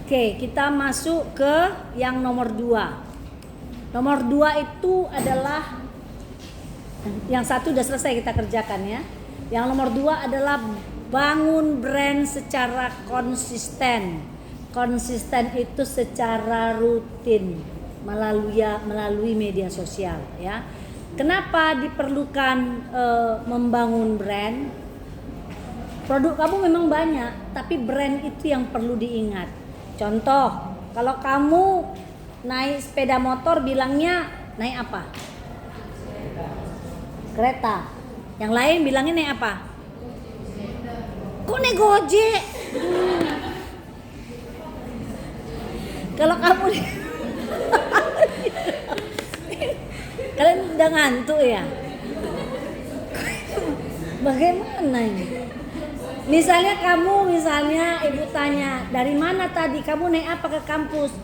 Oke, kita masuk ke yang nomor 2. Nomor 2 itu adalah yang satu udah selesai kita kerjakan ya. Yang nomor 2 adalah bangun brand secara konsisten. Konsisten itu secara rutin melalui media sosial ya. Kenapa diperlukan membangun brand? Produk kamu memang banyak, tapi brand itu yang perlu diingat. Contoh, kalau kamu naik sepeda motor bilangnya naik apa? Kereta. Yang lain bilangnya naik apa? Kok naik Gojek? Kalau kamu kalian udah ngantuk ya? Bagaimana ini? Misalnya ibu tanya, dari mana tadi kamu naik apa ke kampus?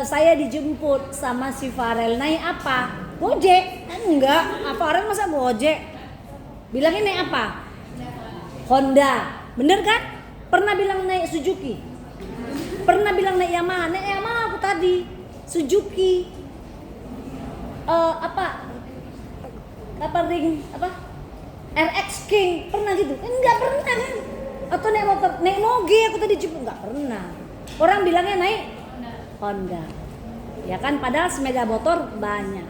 Saya dijemput sama si Farel. Naik apa? Gojek? Enggak, Farel masa Gojek? Bilangnya naik apa? Honda. Bener kan? Pernah bilang naik Suzuki? Pernah bilang naik Yamaha? Naik Yamaha aku tadi. Suzuki. RX King, pernah gitu? Enggak pernah kan? Atau naik motor, naik moge aku tadi jemput, enggak pernah. Orang bilangnya naik Honda. Ya kan, padahal sepeda motor banyak.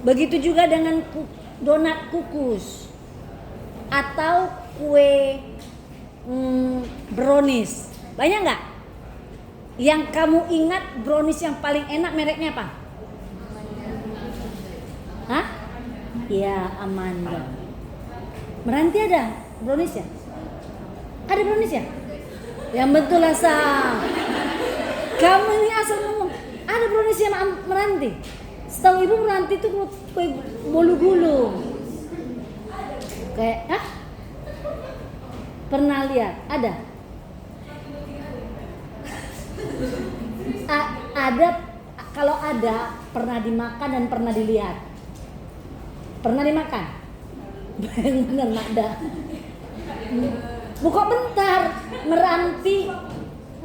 Begitu juga dengan donat kukus atau kue brownies. Banyak enggak? Yang kamu ingat brownies yang paling enak mereknya apa? Hah? Iya, Amanda. Meranti ada brownies ya? Ada brownies ya? Yang betul lah Sam. Kamu ini asal ngomong. Ada brownies yang Meranti. Setahu ibu Meranti itu kue bolu-gulung. Kayak, pernah lihat? Ada? Ada. Kalau ada, pernah dimakan dan pernah dilihat. Pernah dimakan? Bener ada. Buka bentar.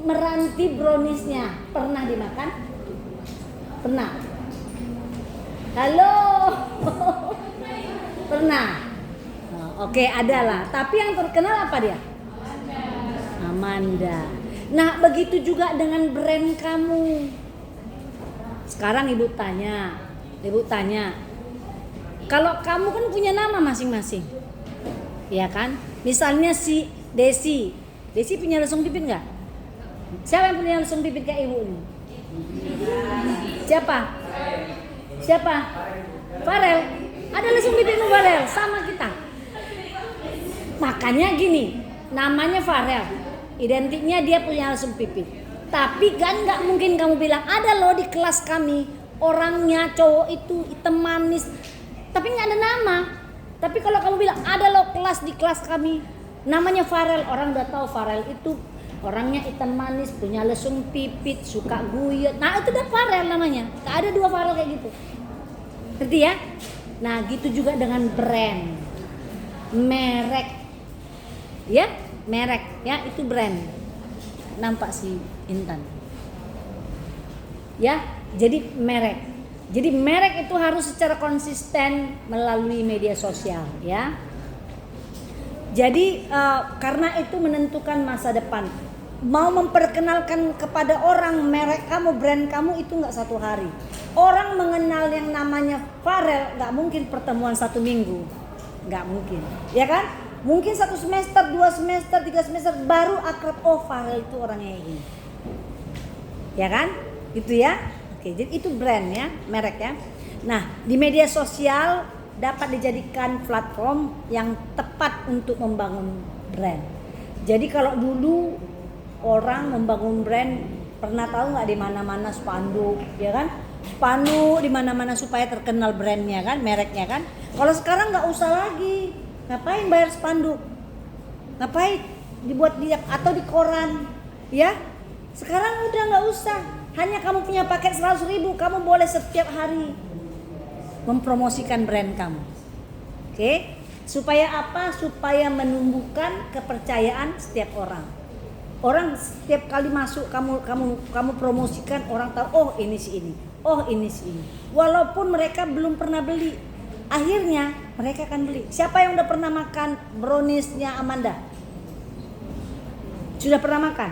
Meranti browniesnya pernah dimakan? Pernah. Halo. Pernah. Oke, ada lah. Tapi yang terkenal apa dia? Amanda. Nah, begitu juga dengan brand kamu. Sekarang ibu tanya. Kalau kamu kan punya nama masing-masing, ya kan? Misalnya si Desi punya lesung pipit nggak? Siapa yang punya lesung pipit kayak ibu ini? Siapa? Farel. Ada lesung pipitmu Farel, sama kita. Makanya gini, namanya Farel, identiknya dia punya lesung pipit. Tapi kan nggak mungkin kamu bilang ada loh di kelas kami orangnya cowok itu hitam manis. Tapi nggak ada nama. Tapi kalau kamu bilang ada loh di kelas kami namanya Farel, orang udah tahu Farel itu orangnya hitam manis, punya lesung pipit, suka guyet. Nah itu udah Farel namanya. Gak ada dua Farel kayak gitu. Ngerti ya? Nah gitu juga dengan brand, merek, ya merek, ya itu brand. Nampak si Intan. Ya, jadi merek. Jadi merek itu harus secara konsisten melalui media sosial ya. Jadi karena itu menentukan masa depan. Mau memperkenalkan kepada orang merek kamu, brand kamu itu nggak satu hari. Orang mengenal yang namanya Farel nggak mungkin pertemuan 1 minggu, nggak mungkin, ya kan? Mungkin 1 semester, 2 semester, 3 semester baru akrab. Oh Farel itu orangnya ini, ya kan? Itu ya. Oke, jadi itu brand ya, merek ya. Nah, di media sosial dapat dijadikan platform yang tepat untuk membangun brand. Jadi kalau dulu orang membangun brand, pernah tahu nggak di mana-mana spanduk, ya kan? Spanduk di mana-mana supaya terkenal brandnya kan, mereknya kan. Kalau sekarang nggak usah lagi, ngapain bayar spanduk? Ngapain dibuat atau di koran, ya? Sekarang udah nggak usah. Hanya kamu punya paket 100.000, kamu boleh setiap hari mempromosikan brand kamu. Oke? Supaya apa? Supaya menumbuhkan kepercayaan setiap orang. Orang setiap kali masuk kamu promosikan, orang tahu oh ini si ini, oh ini si ini. Walaupun mereka belum pernah beli, akhirnya mereka akan beli. Siapa yang udah pernah makan browniesnya Amanda? Sudah pernah makan?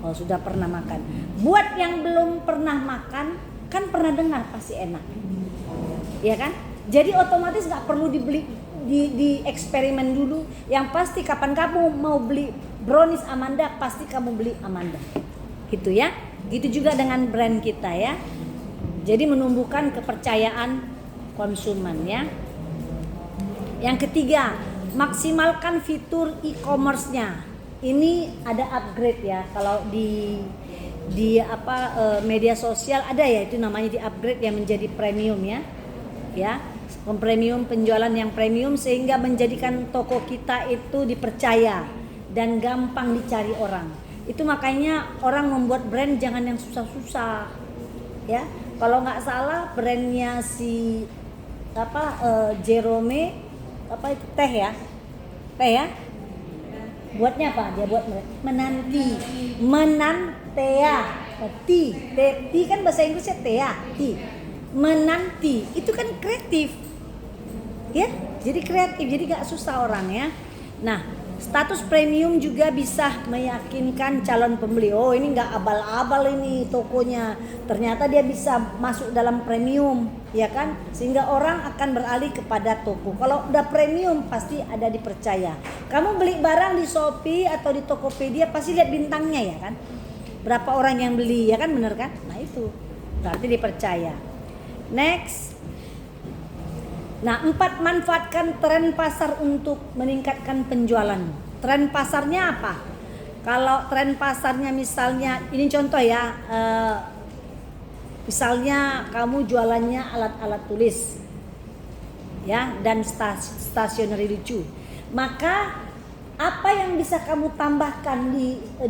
Oh, sudah pernah makan. Buat yang belum pernah makan, kan pernah dengar pasti enak. Ya kan? Jadi otomatis nggak perlu dibeli, di eksperimen dulu. Yang pasti kapan kamu mau beli brownies Amanda, pasti kamu beli Amanda. Gitu ya. Gitu juga dengan brand kita ya. Jadi menumbuhkan kepercayaan konsumen ya. Yang ketiga, maksimalkan fitur e-commerce-nya. Ini ada upgrade ya. Kalau di media sosial ada ya, itu namanya di upgrade yang menjadi premium ya. Ya. Premium, penjualan yang premium sehingga menjadikan toko kita itu dipercaya dan gampang dicari orang. Itu makanya orang membuat brand jangan yang susah-susah. Ya. Kalau nggak salah brandnya si Jerome itu teh ya. Buatnya apa? Dia buat menanti. Menantea. Ti kan bahasa Inggrisnya tea, ti. Menanti. Itu kan kreatif. Ya, jadi kreatif, jadi gak susah orang ya. Nah, status premium juga bisa meyakinkan calon pembeli. Oh, ini gak abal-abal ini tokonya. Ternyata dia bisa masuk dalam premium, ya kan? Sehingga orang akan beralih kepada toko. Kalau udah premium pasti ada dipercaya. Kamu beli barang di Shopee atau di Tokopedia pasti lihat bintangnya ya kan? Berapa orang yang beli ya kan, bener kan? Nah itu berarti dipercaya. Next. Nah, 4, manfaatkan tren pasar untuk meningkatkan penjualan. Tren pasarnya apa? Kalau tren pasarnya misalnya, ini contoh ya, misalnya kamu jualannya alat-alat tulis, ya, dan stationery lucu. Maka apa yang bisa kamu tambahkan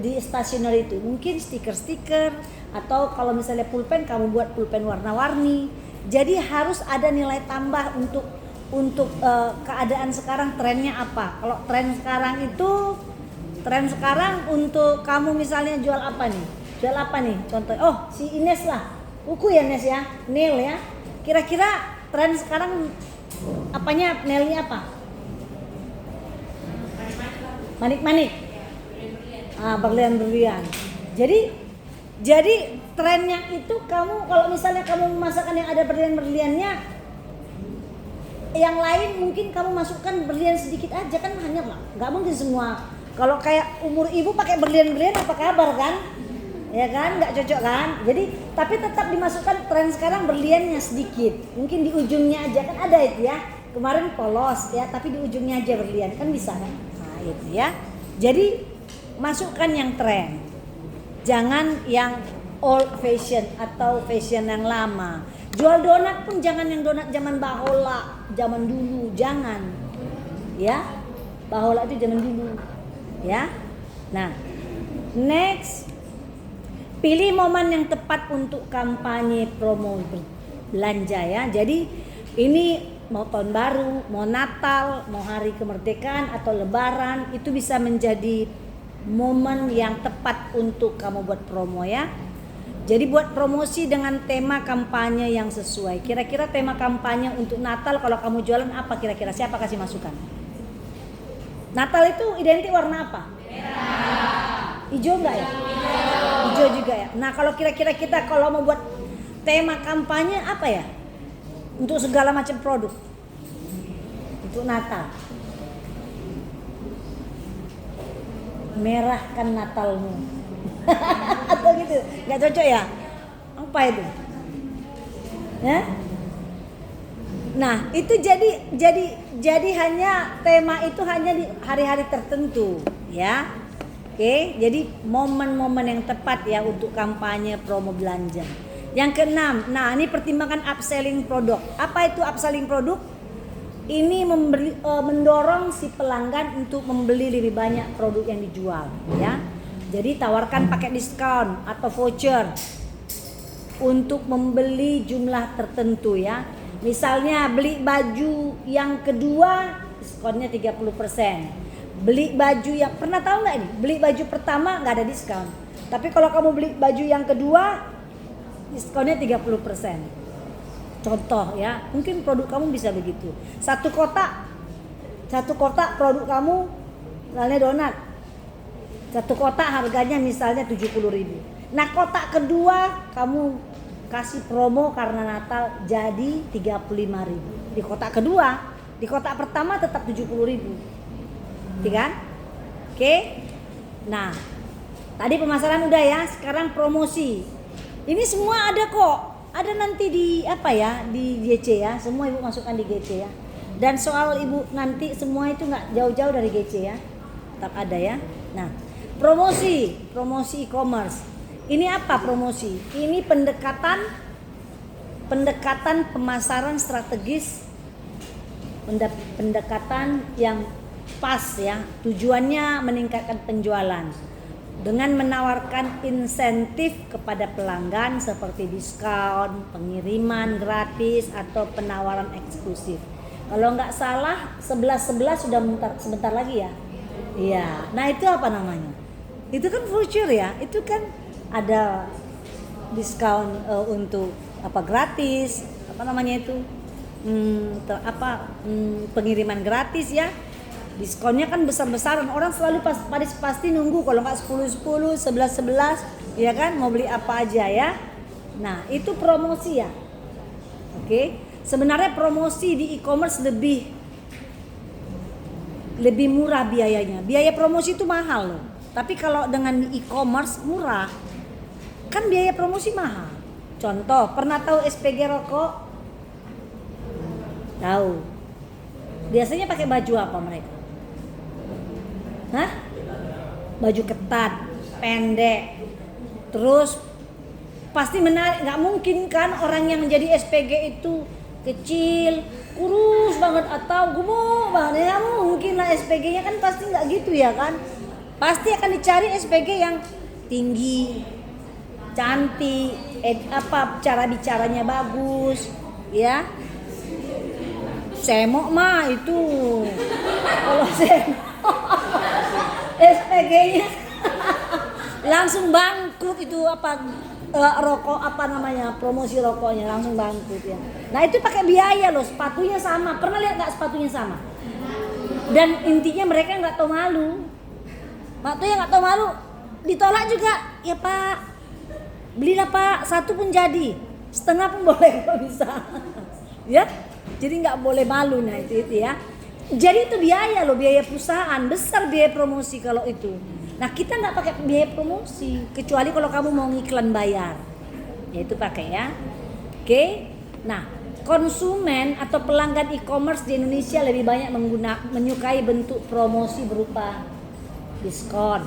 di stationery itu? Mungkin stiker-stiker, atau kalau misalnya pulpen, kamu buat pulpen warna-warni. Jadi harus ada nilai tambah untuk keadaan sekarang. Trennya apa? Kalau tren sekarang untuk kamu misalnya jual apa nih? Jual apa nih? Contoh, oh si Ines lah, buku ya Ines ya, nail ya. Kira-kira tren sekarang apanya, nailnya apa? Manik-manik. Berlian-berlian. Jadi trennya itu kamu kalau misalnya kamu memasakkan yang ada berlian-berliannya, yang lain mungkin kamu masukkan berlian sedikit aja kan, hanya nggak mungkin semua. Kalau kayak umur ibu pakai berlian-berlian apa kabar kan? Ya kan, nggak cocok kan? Jadi tapi tetap dimasukkan tren sekarang berliannya sedikit, mungkin di ujungnya aja kan ada itu ya. Kemarin polos ya, tapi di ujungnya aja berlian kan bisa kan? Nah itu ya. Jadi masukkan yang tren. Jangan yang old fashion atau fashion yang lama. Jual donat pun jangan yang donat zaman bahola, zaman dulu, jangan. Ya. Bahola itu zaman dulu. Ya. Nah, next. Pilih momen yang tepat untuk kampanye promo belanja ya. Jadi ini mau tahun baru, mau Natal, mau hari kemerdekaan atau lebaran, itu bisa menjadi momen yang tepat untuk kamu buat promo ya. Jadi buat promosi dengan tema kampanye yang sesuai. Kira-kira tema kampanye untuk Natal kalau kamu jualan apa kira-kira? Siapa kasih masukan? Natal itu identik warna apa? Merah. Hijau enggak ya? Hijau juga ya. Nah, kalau kira-kira kita kalau mau buat tema kampanye apa ya? Untuk segala macam produk. Untuk Natal. Merahkan Natalmu. Atau gitu, nggak cocok ya? Apa itu? Ya? Nah, itu jadi hanya tema itu hanya di hari-hari tertentu, ya. Oke, jadi momen-momen yang tepat ya untuk kampanye promo belanja. Yang keenam, nah ini pertimbangkan upselling produk. Apa itu upselling produk? Ini mendorong si pelanggan untuk membeli lebih banyak produk yang dijual, ya. Jadi tawarkan paket diskon atau voucher untuk membeli jumlah tertentu ya. Misalnya beli baju yang kedua diskonnya 30%. Beli baju yang pernah tahu nggak ini? Beli baju pertama nggak ada diskon. Tapi kalau kamu beli baju yang kedua, diskonnya 30%. Contoh ya, mungkin produk kamu bisa begitu. Satu kotak produk kamu, misalnya donat. Satu kotak harganya misalnya 70.000. Nah kotak kedua kamu kasih promo karena Natal jadi 35.000. Di kotak kedua, di kotak pertama tetap 70.000. Kan? Oke. Nah, tadi pemasaran udah ya, sekarang promosi. Ini semua ada kok. Ada nanti di apa ya, di GC ya. Semua ibu masukkan di GC ya. Dan soal ibu nanti semua itu nggak jauh-jauh dari GC ya. Tetap ada ya. Nah, promosi e-commerce. Ini apa promosi? Ini pendekatan pemasaran strategis, pendekatan yang pas ya, tujuannya meningkatkan penjualan dengan menawarkan insentif kepada pelanggan seperti diskon, pengiriman gratis atau penawaran eksklusif. Kalau nggak salah 11.11 sudah sebentar lagi ya. Iya. Nah itu apa namanya? Itu kan voucher ya. Itu kan ada diskon untuk apa gratis, apa namanya itu? Pengiriman gratis ya. Diskonnya kan besar-besaran, orang selalu pasti nunggu kalau nggak 10-10, 11-11 ya kan, mau beli apa aja ya. Nah itu promosi ya. Oke. Sebenarnya promosi di e-commerce lebih murah biayanya. Biaya promosi itu mahal loh, tapi kalau dengan e-commerce murah. Kan biaya promosi mahal. Contoh, pernah tahu SPG rokok? Tahu. Biasanya pakai baju apa mereka? Hah? Baju ketat, pendek, terus pasti menarik. Nggak mungkin kan orang yang menjadi SPG itu kecil, kurus banget atau gemuk banget. Ya mungkin lah, SPG-nya kan pasti nggak gitu ya kan. Pasti akan dicari SPG yang tinggi, cantik, cara bicaranya bagus, ya. Semok mah itu kalau semok SPG-nya langsung bangkrut itu rokok apa namanya, promosi rokoknya langsung bangkrut ya. Nah itu pakai biaya loh, sepatunya sama. Pernah lihat nggak sepatunya sama? Dan intinya mereka nggak tahu malu. Waktu yang nggak tahu malu ditolak juga, ya Pak, belilah Pak, satu pun jadi, setengah pun boleh kalau bisa, ya. Jadi nggak boleh malu, nah itu ya. Jadi itu biaya loh, biaya perusahaan besar, biaya promosi kalau itu. Nah kita nggak pakai biaya promosi, kecuali kalau kamu mau ngiklan bayar, ya itu pakai ya. Oke. Nah konsumen atau pelanggan e-commerce di Indonesia lebih banyak menyukai bentuk promosi berupa diskon,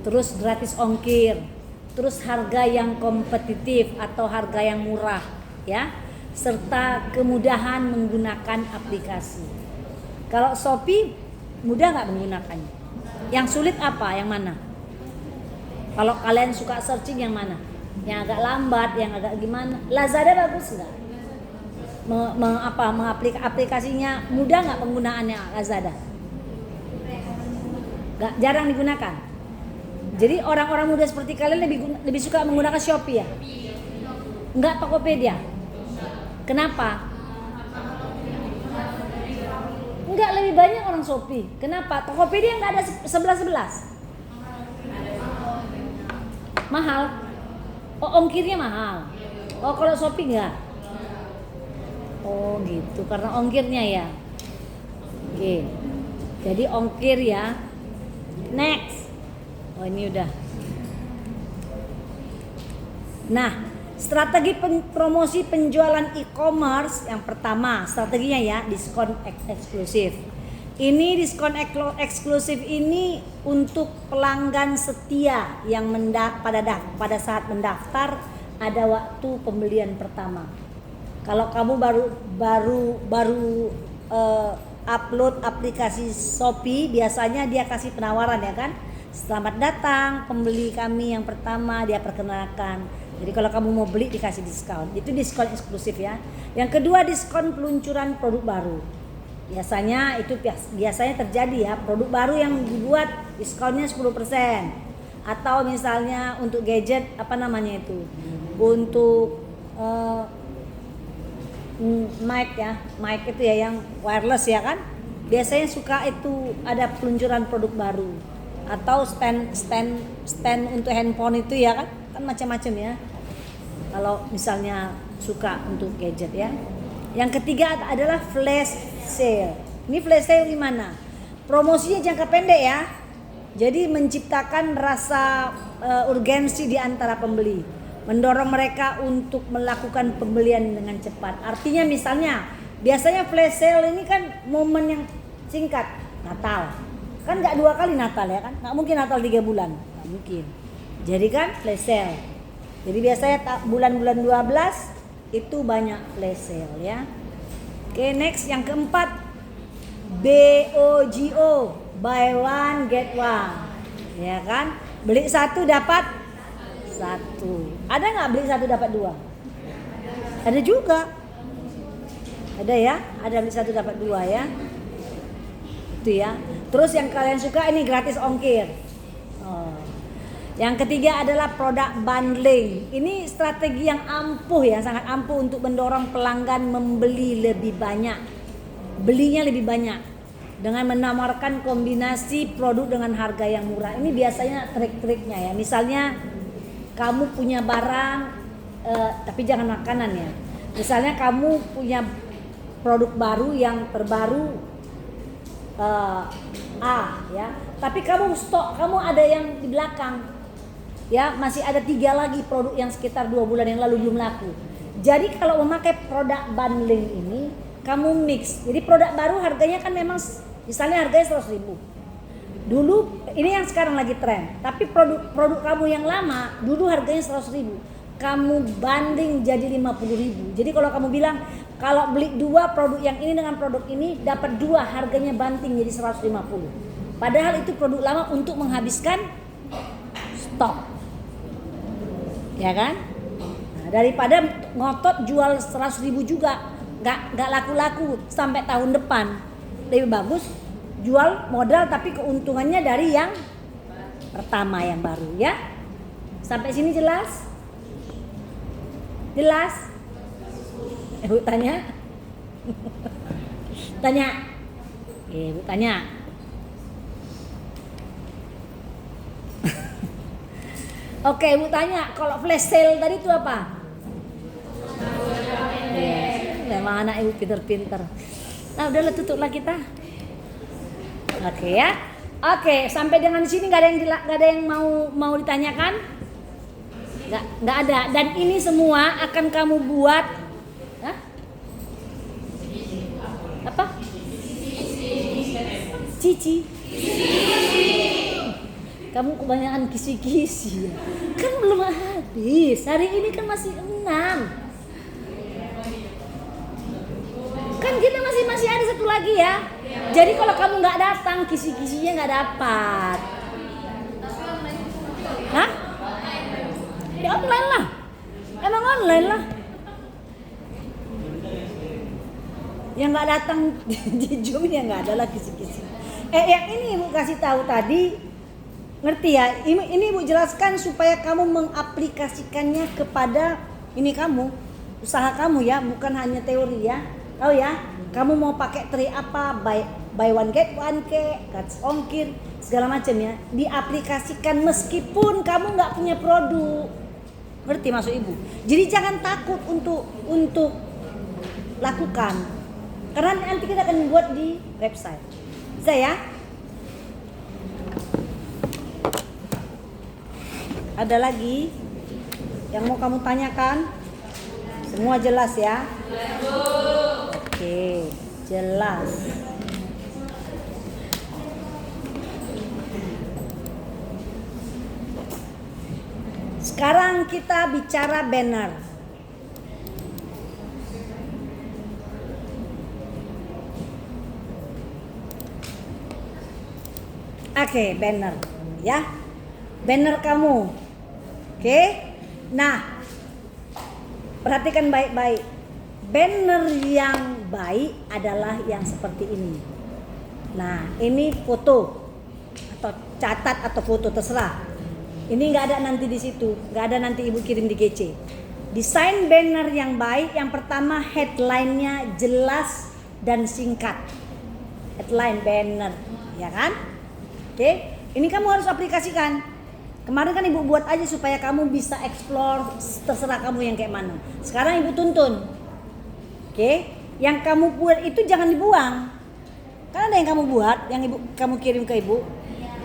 terus gratis ongkir, terus harga yang kompetitif atau harga yang murah, ya, serta kemudahan menggunakan aplikasi. Kalau Shopee mudah nggak menggunakannya? Yang sulit apa? Yang mana? Kalau kalian suka searching yang mana? Yang agak lambat, yang agak gimana? Lazada bagus nggak? Aplikasinya mudah nggak penggunaannya Lazada? Nggak, jarang digunakan. Jadi orang-orang muda seperti kalian lebih suka menggunakan Shopee ya? Nggak Tokopedia? Kenapa? Enggak, lebih banyak orang Shopee. Kenapa? Tokopedia nggak ada 11-11. Mahal. Oh, ongkirnya mahal. Oh, kalau Shopee enggak. Oh, gitu. Karena ongkirnya ya. Oke. Jadi ongkir ya. Next. Oh, ini udah. Nah, strategi promosi penjualan e-commerce yang pertama, strateginya ya diskon eksklusif. Ini diskon eksklusif ini untuk pelanggan setia yang pada saat mendaftar ada waktu pembelian pertama. Kalau kamu baru upload aplikasi Shopee, biasanya dia kasih penawaran ya kan. Selamat datang pembeli kami yang pertama, dia perkenalkan. Jadi kalau kamu mau beli dikasih diskon. Itu diskon eksklusif ya. Yang kedua diskon peluncuran produk baru. Biasanya itu biasanya terjadi ya, produk baru yang dibuat diskonnya 10%. Atau misalnya untuk gadget apa namanya itu? Untuk mic ya, mic itu ya yang wireless ya kan? Biasanya suka itu ada peluncuran produk baru. Atau stand untuk handphone itu ya kan? Kan macam-macam ya. Kalau misalnya suka untuk gadget ya. Yang ketiga adalah flash sale. Ini flash sale di mana? Promosinya jangka pendek ya. Jadi menciptakan rasa urgensi di antara pembeli, mendorong mereka untuk melakukan pembelian dengan cepat. Artinya misalnya, biasanya flash sale ini kan momen yang singkat, Natal. Kan nggak 2 kali Natal ya kan? Nggak mungkin Natal 3 bulan, nggak mungkin. Jadi kan flash sale. Jadi biasanya bulan-bulan 12 itu banyak flash sale ya. Oke, next yang keempat, BOGO, buy one get one, ya kan? Beli 1 dapat 1. Ada nggak beli 1 dapat 2? Ada juga. Ada ya, ada beli 1 dapat 2 ya. Itu ya. Terus yang kalian suka ini gratis ongkir. Yang ketiga adalah produk bundling. Ini strategi yang ampuh ya, sangat ampuh untuk mendorong pelanggan membeli lebih banyak. Belinya lebih banyak dengan menawarkan kombinasi produk dengan harga yang murah. Ini biasanya trik-triknya ya. Misalnya kamu punya barang tapi jangan makanan ya. Misalnya kamu punya produk baru yang terbaru A ya. Tapi kamu stok, kamu ada yang di belakang. Ya, masih ada 3 lagi produk yang sekitar 2 bulan yang lalu belum laku. Jadi kalau memakai produk bundling ini, kamu mix. Jadi produk baru harganya kan memang misalnya harganya 100.000. Dulu ini yang sekarang lagi tren. Tapi produk kamu yang lama dulu harganya 100.000. Kamu banding jadi 50.000. Jadi kalau kamu bilang kalau beli 2 produk yang ini dengan produk ini dapat 2 harganya banting jadi 150. Padahal itu produk lama untuk menghabiskan stok. Ya kan? Nah, daripada ngotot jual 100.000 juga nggak laku-laku sampai tahun depan, lebih bagus jual modal tapi keuntungannya dari yang pertama yang baru ya. Sampai sini jelas? Jelas? Bu tanya? Tanya? Bu tanya? Oke, Bu tanya, kalau flash sale tadi itu apa? Memang anak Ibu pinter-pinter. Nah, udahlah tutuplah kita. Oke ya. Oke, sampai dengan sini nggak ada yang mau ditanyakan? Nggak ada. Dan ini semua akan kamu buat apa? Cici. Kamu kebanyakan kisi-kisi ya. Kan belum habis. Hari ini kan masih 6. Kan kita masih ada 1 lagi ya. Jadi kalau kamu nggak datang, kisi-kisinya nggak dapat. Hah? Ya online lah. Emang online lah. Yang nggak datang di Zoom ya nggak ada lah kisi-kisi. Yang ini Ibu kasih tahu tadi. Ngerti ya? Ini Ibu jelaskan supaya kamu mengaplikasikannya kepada ini kamu, usaha kamu ya, bukan hanya teori ya. Tahu ya? Kamu mau pakai trik apa? Buy one get one gratis ongkir, segala macam ya. Diaplikasikan meskipun kamu nggak punya produk. Ngerti maksud Ibu? Jadi jangan takut untuk lakukan. Karena nanti kita akan buat di website. Bisa ya? Ada lagi yang mau kamu tanyakan? Semua jelas ya? Oke, jelas. Sekarang kita bicara banner. Oke, banner ya. Banner kamu. Oke, nah perhatikan baik-baik. banner yang baik adalah yang seperti ini. Nah, ini foto atau catat atau foto terserah. Ini nggak ada nanti di situ, nggak ada nanti ibu kirim di GC. Desain banner yang baik, yang pertama headline-nya jelas dan singkat. Headline banner, ya kan? Oke, ini kamu harus aplikasikan. Kemarin kan ibu buat aja supaya kamu bisa explore, terserah kamu yang kayak mana. Sekarang ibu tuntun. Oke, yang kamu buat itu jangan dibuang. Karena ada yang kamu buat, yang kamu kirim ke ibu,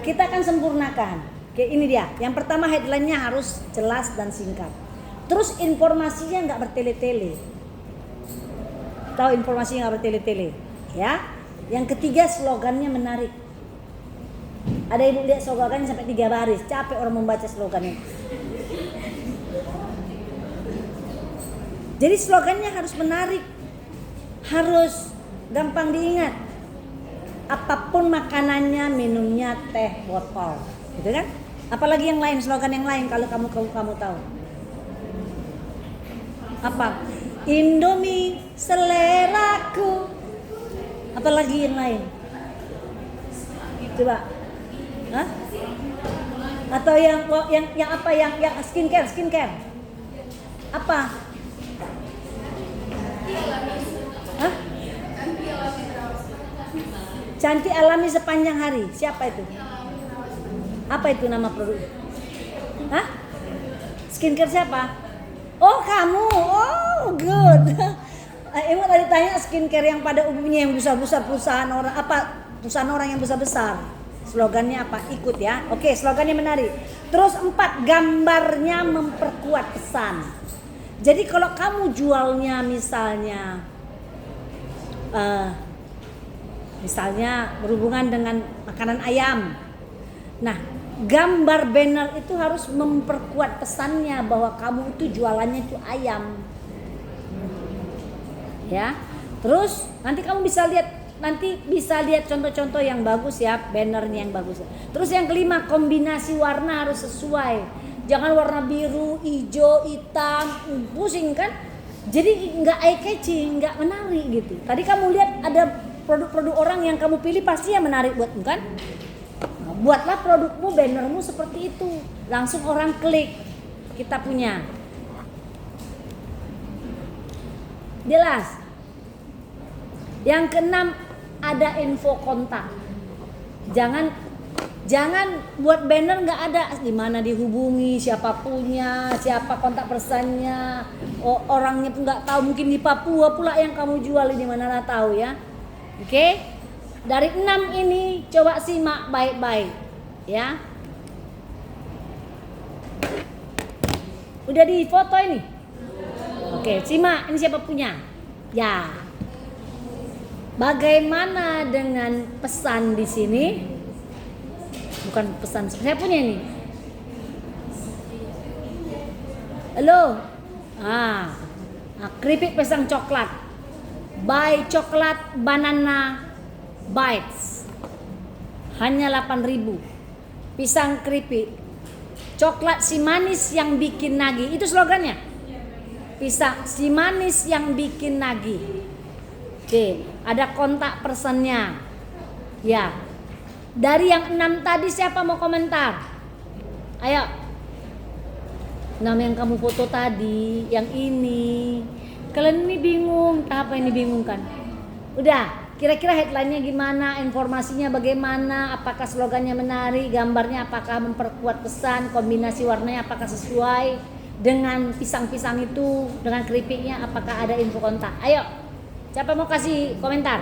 kita akan sempurnakan. Oke, ini dia. Yang pertama headline-nya harus jelas dan singkat. Terus informasinya nggak bertele-tele. Tahu informasinya nggak bertele-tele, ya? Yang ketiga slogannya menarik. Ada ibu lihat slogannya sampai 3 baris, capek orang membaca slogannya. Jadi slogannya harus menarik, harus gampang diingat. Apapun makanannya, minumnya teh botol, gitu kan? Apalagi yang lain, slogan yang lain kalau kamu tahu. Apa? Indomie seleraku. Apalagi yang lain? Coba. Hah? Atau yang apa? Yang skincare. Apa? Hah? Cantik alami sepanjang hari. Siapa itu? Apa itu nama produk? Hah? Skincare siapa? Oh, kamu. Oh, good. Emang tadi tanya skincare yang pada umumnya yang besar-besar, perusahaan orang yang besar-besar. Slogannya apa? Ikut ya. Oke, slogannya menarik. Terus 4, gambarnya memperkuat pesan. Jadi kalau kamu jualnya misalnya berhubungan dengan makanan ayam. Nah, gambar banner itu harus memperkuat pesannya bahwa kamu itu jualannya itu ayam. Ya. Terus nanti kamu bisa lihat contoh-contoh yang bagus ya, bannernya yang bagus. Terus yang kelima, kombinasi warna harus sesuai. Jangan warna biru, hijau, hitam, pusing kan? Jadi nggak eye catching, nggak menarik gitu. Tadi kamu lihat ada produk-produk orang yang kamu pilih pasti yang menarik buatmu kan? Nah, buatlah produkmu, bannermu seperti itu. Langsung orang klik. Kita punya. Jelas. Yang keenam, ada info kontak. Jangan buat banner nggak ada di mana dihubungi, siapa punya, siapa kontak personnya, orangnya pun nggak tahu, mungkin di Papua pula yang kamu jual, di mana lah tahu ya. Oke, dari 6 ini coba simak baik-baik ya. Udah di foto ini. Oke, simak, ini siapa punya? Ya. Bagaimana dengan pesan di sini? Bukan pesan, saya punya ini. Halo. Keripik pisang coklat. Buy coklat banana bites. Hanya 8.000. Pisang keripik. Coklat si manis yang bikin nagih. Itu slogannya. Pisang si manis yang bikin nagih. Oke, ada kontak personnya. Ya. Dari yang 6 tadi siapa mau komentar? Ayo. 6 yang kamu foto tadi, yang ini. Kalian ini bingung, apa ini bingung kan? Udah, kira-kira headline-nya gimana, informasinya bagaimana, apakah slogannya menarik, gambarnya apakah memperkuat pesan, kombinasi warnanya apakah sesuai dengan pisang-pisang itu, dengan keripiknya, apakah ada info kontak? Ayo, siapa mau kasih komentar?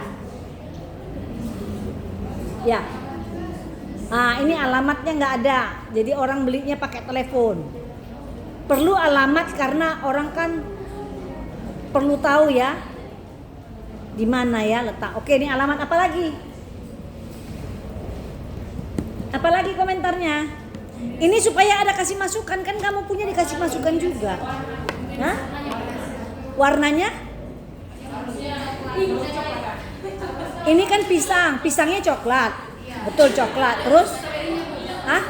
Ya. Ini alamatnya nggak ada, jadi orang belinya pakai telepon. Perlu alamat karena orang kan perlu tahu ya di mana ya letak. Oke, ini alamat apa lagi? Apalagi komentarnya? Ini supaya ada kasih masukan, kan kamu punya dikasih masukan juga. Hah? Warnanya? Ini kan pisang, pisangnya coklat. Betul, coklat. Terus? Hah?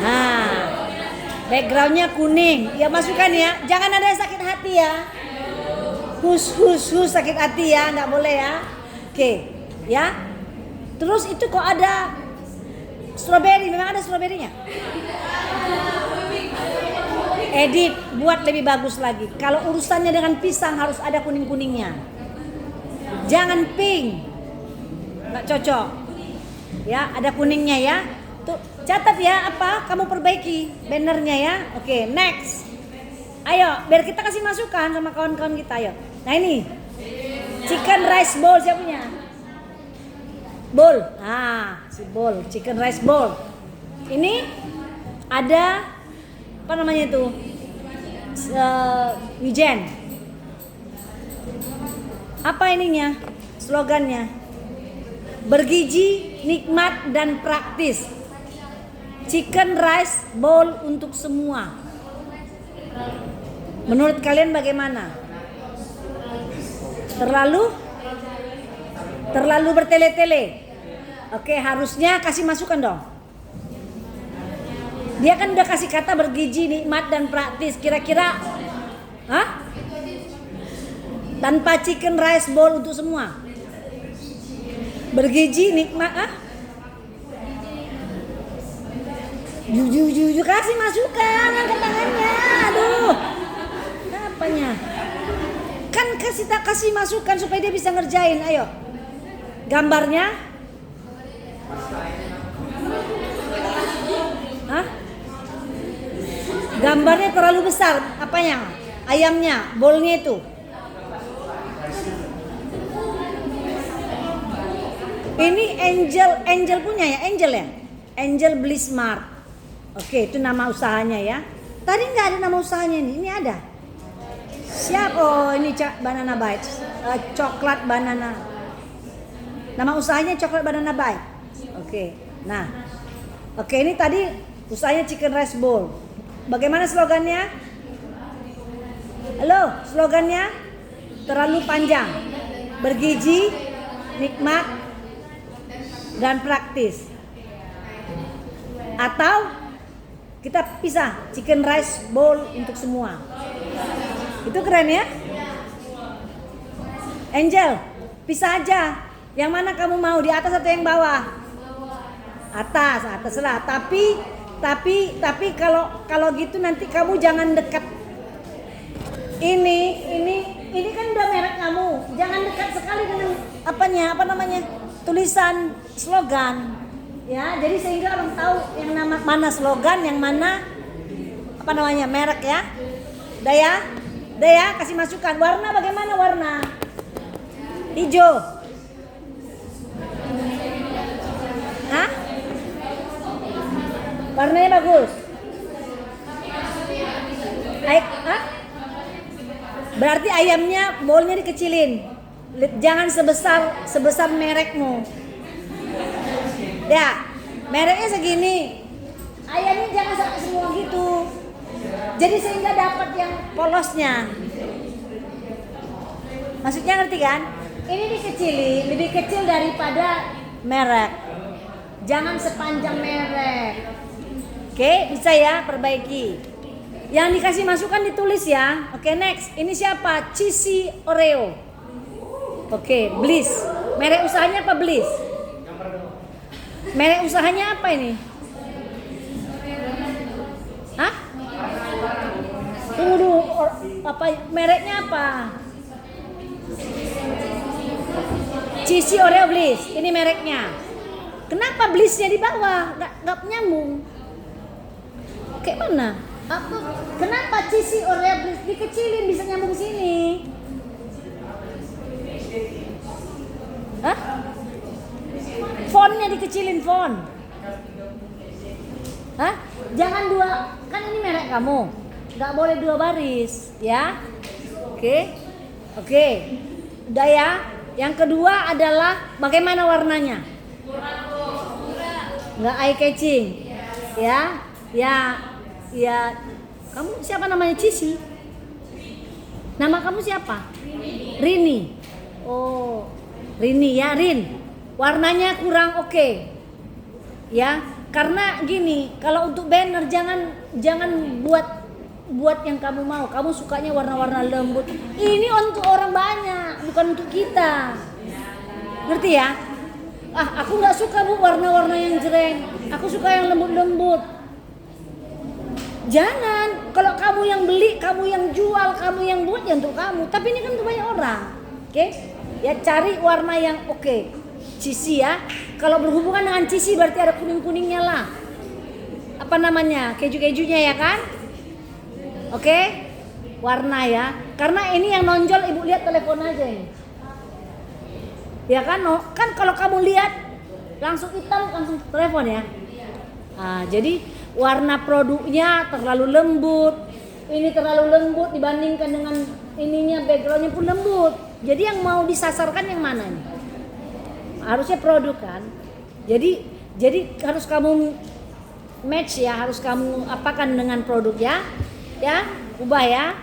Nah, Backgroundnya kuning. Ya masukkan ya. Jangan ada yang sakit hati ya. Hus sakit hati ya, nggak boleh ya. Oke, ya. Terus itu kok ada strawberry, memang ada strawberrynya. Edit, buat lebih bagus lagi. Kalau urusannya dengan pisang harus ada kuning-kuningnya. Jangan pink, nggak cocok. Ya, ada kuningnya ya. Tuh, catat ya apa kamu perbaiki bannernya ya. Oke, next. Ayo, biar kita kasih masukan sama kawan-kawan kita, ayo. Nah ini, chicken rice bowl siapa punya? Bowl, si bowl, chicken rice bowl. Ini ada apa namanya itu? Wijen. Apa ininya? Slogannya? Bergizi, nikmat dan praktis. Chicken rice bowl untuk semua. Menurut kalian bagaimana? Terlalu bertele-tele. Oke, harusnya kasih masukan dong. Dia kan udah kasih kata bergizi, nikmat dan praktis. Kira-kira tanpa chicken rice bowl untuk semua. Bergizi, nikmat, Jujur kasih masukan, angkat tangannya. Aduh. Apanya? Kan kasih masukan supaya dia bisa ngerjain. Ayo. Gambarnya? Gambarnya terlalu besar. Apanya? Ayamnya, bolnya itu. Ini Angel punya ya, Angel ya? Angel Beli Smart. Oke, itu nama usahanya ya. Tadi nggak ada nama usahanya ini ada. Siap, oh ini Banana Bites, coklat banana. Nama usahanya coklat banana bite. Oke, nah, oke ini tadi usahanya chicken rice bowl. Bagaimana slogannya? Halo, slogannya terlalu panjang. Bergizi, nikmat, dan praktis. Atau kita pisah, chicken rice bowl untuk semua. Itu keren ya. Angel, pisah aja. Yang mana kamu mau, di atas atau yang bawah? Atas lah. Tapi kalau gitu nanti kamu jangan dekat. Ini kan udah merek kamu. Jangan dekat sekali dengan apa namanya? Tulisan slogan. Ya, jadi sehingga orang tahu yang mana slogan, yang mana apa namanya merek ya. Daya kasih masukan. Warna bagaimana warna? Hijau. Warnanya bagus. Berarti ayamnya bolnya dikecilin. Jangan sebesar merekmu. Ya, mereknya segini. Ayamnya jangan sampai semua gitu. Jadi sehingga dapat yang polosnya. Maksudnya ngerti kan? Ini dikecilin, lebih kecil daripada merek. Jangan sepanjang merek. Oke, bisa ya, perbaiki. Yang dikasih masukan ditulis ya. Oke, next. Ini siapa? Cheesy Oreo. Oke, Bliss. Merek usahanya apa Bliss? Merek usahanya apa ini? Tunggu dulu, apa mereknya apa? Cheesy Oreo Bliss, ini mereknya. Kenapa Blissnya di bawah? Nggak nyambung. Kayak mana? Kenapa Cheesy Oreo Bliss dikecilin bisa nyambung sini? Fontnya dikecilin font. Jangan dua, kan ini merek kamu. Nggak boleh dua baris, ya. Oke. Udah ya. Yang kedua adalah bagaimana warnanya? Nggak eye catching, ya. Kamu siapa namanya? Cici. Nama kamu siapa? Rini. Oh, Rini ya, Rin. Warnanya kurang oke. Ya, Karena gini, kalau untuk banner jangan buat yang kamu mau. Kamu sukanya warna-warna lembut. Ini untuk orang banyak, bukan untuk kita. Ngerti ya? Aku nggak suka bu warna-warna yang jreng. Aku suka yang lembut-lembut. Jangan. Kalau kamu yang beli, kamu yang jual, kamu yang buat ya untuk kamu. Tapi ini kan untuk banyak orang. Oke? Ya cari warna yang oke. Cheesy ya. Kalau berhubungan dengan cheesy berarti ada kuning-kuningnya lah. Apa namanya? Keju-kejunya ya kan? Oke? Warna ya. Karena ini yang nonjol ibu lihat telepon aja ini. Ya kan, kan kalau kamu lihat langsung hitam langsung telepon ya. Jadi warna produknya terlalu lembut, ini terlalu lembut dibandingkan dengan ininya backgroundnya pun lembut. Jadi yang mau disasarkan yang mana nih? Harusnya produk kan. Jadi harus kamu match ya, harus kamu apakan dengan produk ya, ubah ya,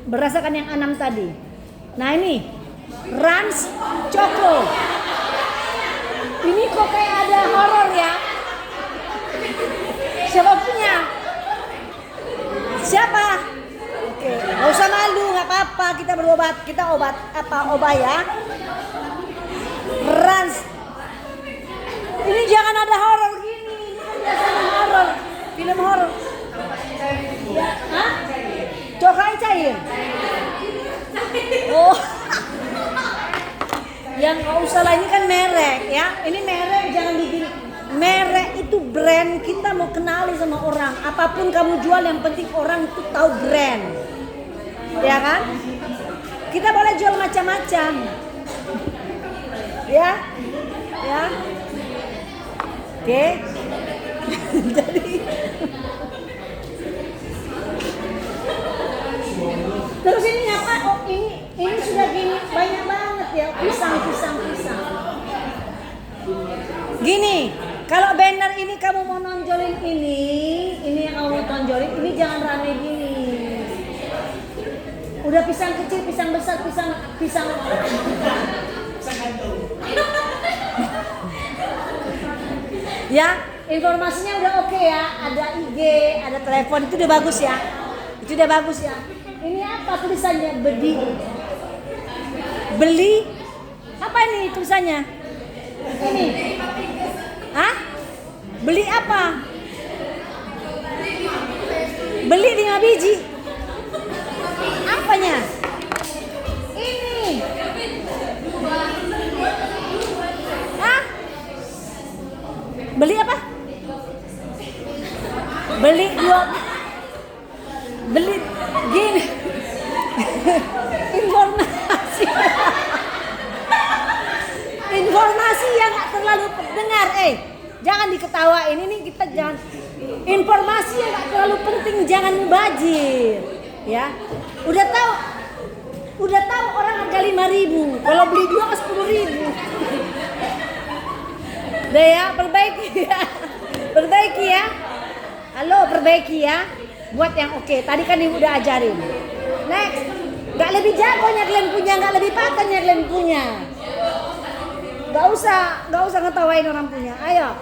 berdasarkan yang 6 tadi. Nah ini Rans Choco. Ini kok kayak ada horor ya? Siapa punya? Siapa? Oke, nggak usah malu, nggak apa-apa. Kita berobat, obah ya. Rans. Ini jangan ada horor gini. Ini kan biasanya horor, film horor. Hah? Coklat cair. Oh. Yang nggak usah lah, ini kan merek ya. Ini merek jangan digini. Merek itu brand, kita mau kenali sama orang. Apapun kamu jual yang penting orang itu tahu brand. Ya kan? Kita boleh jual macam-macam. Ya. Oke. Jadi terus ini apa? Oh, ini sudah gini banyak banget ya, pisang. Gini, kalau banner ini kamu mau nonjolin ini yang kamu mau tonjolin, ini jangan rame gini. Udah pisang kecil, pisang besar, pisang ya, informasinya udah oke ya, ada IG, ada telepon, itu udah bagus ya. Ini apa tulisannya? Beli apa ini tulisannya? Ini beli apa? Beli 5 biji. Apanya? Ini beli apa? Beli gini. Informasi yang gak terlalu dengar, jangan diketawain, ini kita jangan, informasi yang gak terlalu penting jangan mubazir, ya. Udah tahu orang harga 5.000, kalau beli 2 ke 10.000. Udah ya, perbaiki ya. Halo, perbaiki ya. Buat yang oke. Tadi kan ibu udah ajarin. Next, nggak lebih jagonya kalian punya, nggak lebih patahnya kalian punya. Nggak usah ngetawain orang punya. Ayo.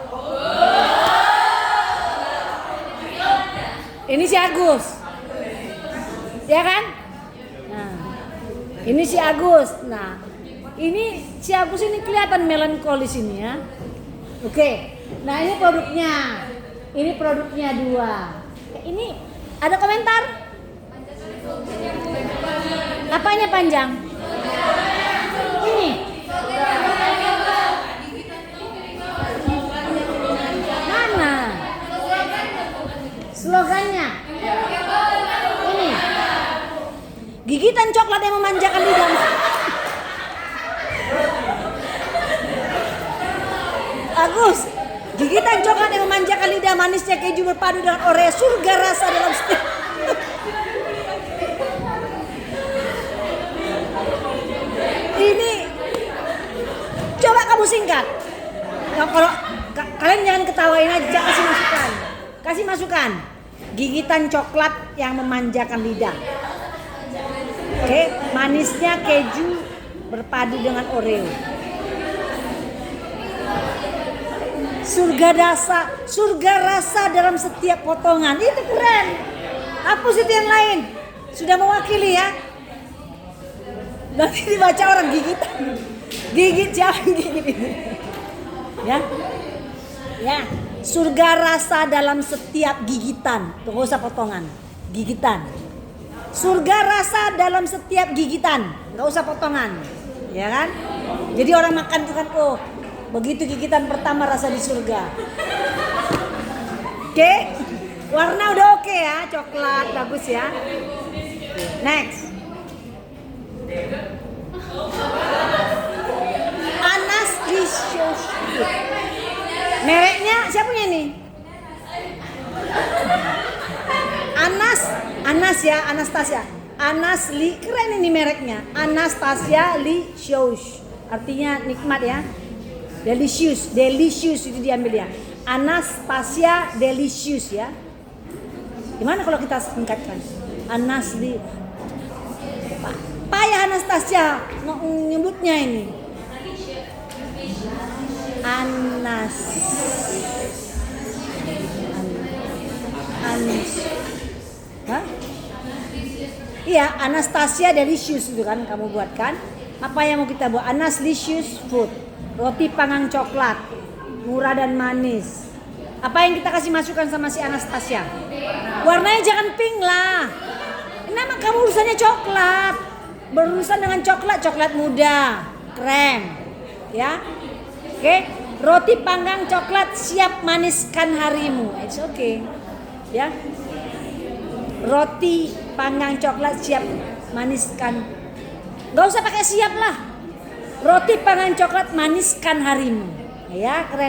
Ini si Agus, ya kan? Nah, ini si Agus. Nah, ini si Agus ini kelihatan melankolis ini ya. Oke. Nah ini produknya. Ini produknya 2. Ini ada komentar? Apanya panjang? Ini. Mana? Slogannya. Ini. Gigitan coklat yang memanjakan lidah. Agus. Gigitan coklat yang memanjakan lidah, manisnya keju berpadu dengan Oreo, surga rasa dalam setiap. Ini coba kamu singkat. Nah, kalau kalian jangan ketawain aja, kasih masukan. Gigitan coklat yang memanjakan lidah. Oke, manisnya keju berpadu dengan Oreo. surga rasa dalam setiap potongan. Itu keren. Hapus itu yang lain. Sudah mewakili ya. Nanti dibaca orang gigitan. Gigit jangan gigit ini. Ya. Ya, surga rasa dalam setiap gigitan. Tuh, gak usah potongan. Gigitan. Surga rasa dalam setiap gigitan. Gak usah potongan. Ya kan? Jadi orang makan itu kan, oh, begitu gigitan pertama rasa di surga. Oke? Warna udah oke ya, coklat bagus ya. Next. Anas Licious. Mereknya siapa punya ini? Anas ya, Anastasia. Keren ini mereknya. Anastasia Licious. Artinya nikmat ya. Delicious itu diambil ya. Anastasia Delicious ya. Gimana kalau kita singkatkan? Payah Anastasia nyebutnya ini. Iya, Anastasia Delicious itu kan kamu buat kan? Apa yang mau kita buat? Licious food. Roti panggang coklat, murah dan manis. Apa yang kita kasih masukan sama si Anastasia? Warnanya jangan pink lah. Kenapa kamu urusannya coklat? Berurusan dengan coklat muda, keren, ya. Oke, roti panggang coklat siap maniskan harimu. It's okay, ya. Roti panggang coklat siap maniskan. Gak usah pakai siap lah. Roti panggang coklat maniskan harimu. Ya, keren.